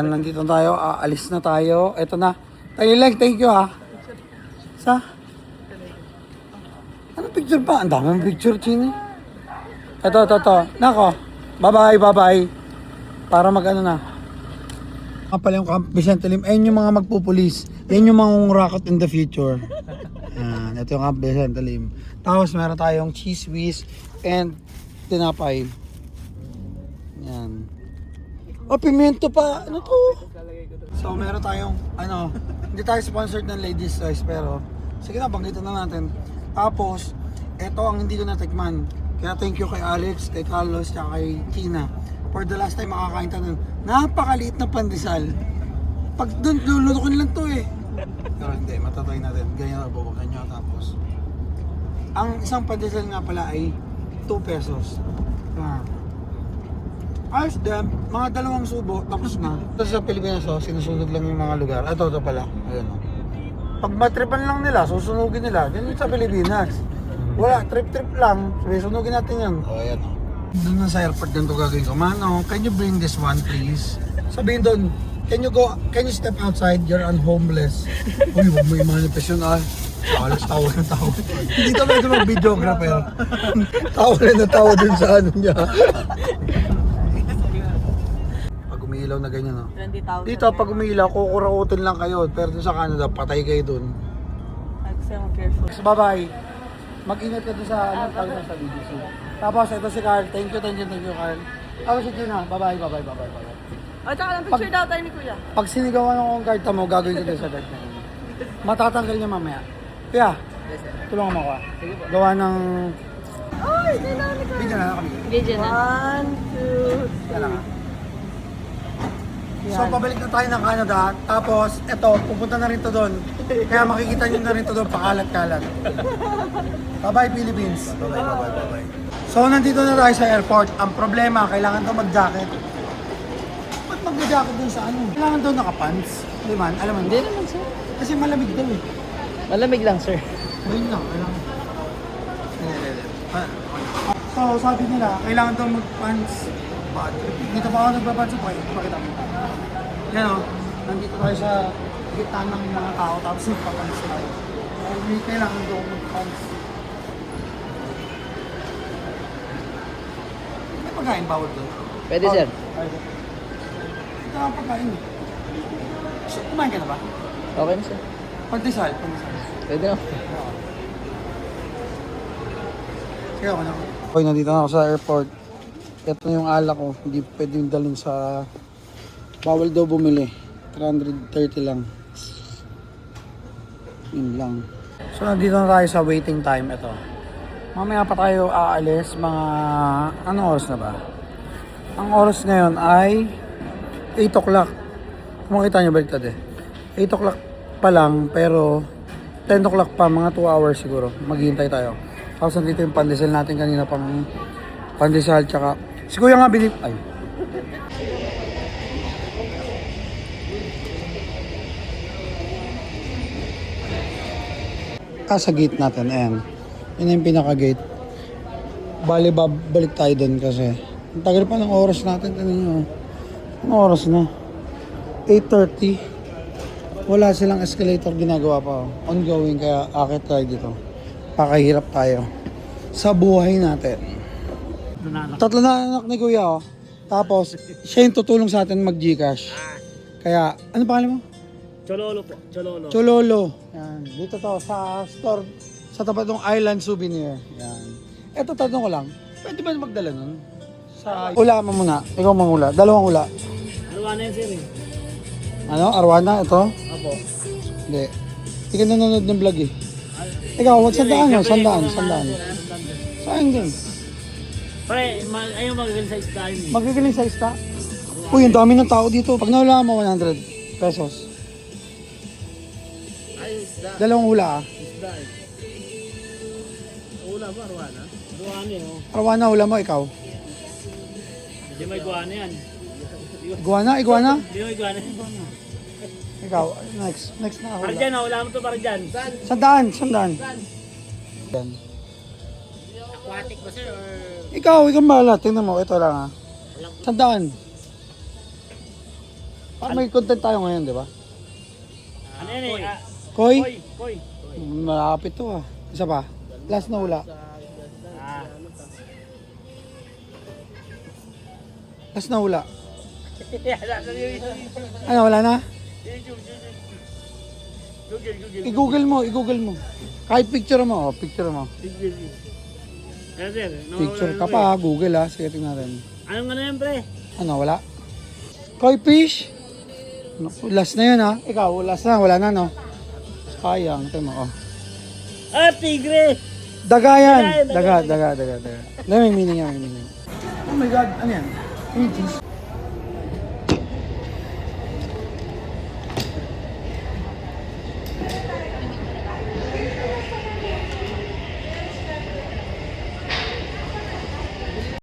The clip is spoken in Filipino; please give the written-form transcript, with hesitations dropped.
Nandito tayo, aalis na tayo. Ito na. Tayo, thank you ha. Sa? Ano picture pa? Ang daming picture, Chini. Ito. Nako. Bye-bye. Para mag-ano na. Pala yung Camp Vicente Lim. Ayun yung mga magpupulis. Yan yung mga rocket in the future. Yan. Ito yung Camp Vicente Lim. Tapos meron tayong cheese whiz and tinapay. Yan. Oh, pimento pa. Ano to? So, meron tayong, hindi tayo sponsored ng Ladies Choice, pero sige na, banggitan na natin. Tapos, ito ang hindi ko natikman. Kaya thank you kay Alex, kay Carlos, at kay Tina. For the last time makakain tayo nun. Napakaliit na pandesal. Pag doon, lulutukin lang to eh. Pero hindi, matatry natin. Ganyan na bubukan nyo. Tapos, ang isang pandesal nga pala ay 2 pesos. Ayos din, mga 2 subo, tapos na. Ito sa Pilipinas, sinusunog lang yung mga lugar. Ito pala, ayan o. Pag matripan lang nila, susunugin nila. Ganyan sa Pilipinas. Wala, trip lang. Sabi, sunugin natin yan. O, ayan o. Doon na sa airport ganito gagawin ko. Mano, can you bring this one please? Sabihin doon, can you step outside? You're homeless. Uy, wag mo i-manifest yun Alas tawa ng tawa. Hindi to medyo mag-videographer. Tawa dun sa ano niya. Umiilaw na ganyan, no? 20,000. Dito, pag umiilaw, kukurautin lang kayo. Pero dun sa Canada, patay kayo dun. Careful. So, bye-bye. Mag-ingat ka dun sa, sa BBC. Tapos, ito si Carl. Thank you, Carl. Tapos si Gina. Bye-bye. O, tsaka lang, picture daw tayo ni Kuya. Pag sinigawan akong guard mo, gagawin ko din sa guard na yun. Matatanggal niya mamaya. Kaya, tulungan mo ako. Gawa ng... Ay, dynamic ka. Video na kami. Video na. 1, 2, 3. Kaya nga. So, pabalik na tayo ng Canada. Tapos, eto, pupunta na rin to doon. Kaya makikita nyo na rin to doon, pakalat-kalat. Bye-bye, Philippines. Bye-bye. So, nandito na tayo sa airport. Ang problema, kailangan daw mag-jacket. Ba't mag-jacket dun sa ano? Kailangan daw naka-pants. Di man? Alam mo? Hindi naman, sir. Kasi malamig daw eh. Malamig lang, sir. Ayun lang, kailangan. So, sabi nila, kailangan daw mag-pants. Dito pa ako nagpa-pants. Pakita mo. Yan o, nandito tayo sa gitna ng mga tao, tapos nagpa-pants tayo. May kailangan daw mag-pants. May pagkain bawal doon? Pwede, sir. Ito ang pagkain. So, kumain ka na ba? Okay na, sir. Pagdesal. Pwede na. Sige ako na. Okay, nandito na ako sa airport. Ito yung alak ko. Hindi pwedeng dalhin sa... Bawal daw bumili. 330 lang. Yun lang. So, nandito na tayo sa waiting time. Ito. Mamaya pa tayo aalis. Mga... Anong oras na ba? Ang oras ngayon ay 8 o'clock. Kung makita nyo, baliktad eh. 8 o'clock pa lang, pero 10 o'clock pa, mga 2 hours siguro. Maghihintay tayo. Tapos nandito yung pandesal natin kanina pang pandesal, tsaka si Kuya nga binip... Ay. Sa gate natin, ayan. Yun yung pinaka-gate. Bali, babalik tayo dun kasi ang tagal pa ng oras natin. Tignan nyo. Anong oras na? 8:30. Wala silang escalator ginagawa pa. Ongoing, kaya akit tayo dito. Pakahirap tayo sa buhay natin. 3 na anak ni Kuya, oh. Tapos, siya yung tutulong sa atin mag-Gcash. Kaya, ano pangalan mo? Chololo po, Chololo. Chololo. Yan. Dito to, sa store, sa tapat ng Island Souvenir. Yan. Eto, tanong ko lang, pwede ba magdala nun? Ula mo muna. Ikaw mangula. 2 ula. Arwana yan, sir. Ano? Arwana? Ito? Apo. Hindi. Hindi ka nanonood ng vlog eh. Ikaw, wag sandaan. Sayang din. Pare, ayaw magagaling sa isda yun eh. Magagaling sa ista. Uy, ang dami ng tao dito. Pag nawala mo, 100 pesos. Ay, isda. 2 hula ah. Isda eh. Ula ba, Arwana? Guwane, oh. Arwana, hula mo, ikaw. Hindi may guwane yan. Iguana? Hindi may guwane. Ikaw, next na Para hula. dyan, wala mo to para dyan. Sandaan. Yan. Aquatic ba, sir? Or... Ikaw bahala. Tingnan mo, ito lang ah. Sandaan. May content tayo ngayon, di ba? Ano yan eh? Koy? Koy. Malapit to ah. Isa pa. Last na wala. Ah. Last na wala. YouTube. Ano, wala na? Google. I-google mo. Kahit picture mo, picture mo. Yes, sir. Picture ka pa, Google ah. Sige, tingnan natin. Anong ano yan, pre? Ano, wala? Koi fish? Naku, last na yun ha. Ikaw, last na, wala na no? Sayang, ito mo, oh. Ah, tigre! Daga yan! Daga. Daga. May meaning yan, may meaning. Oh my God, ano yan? Aegis.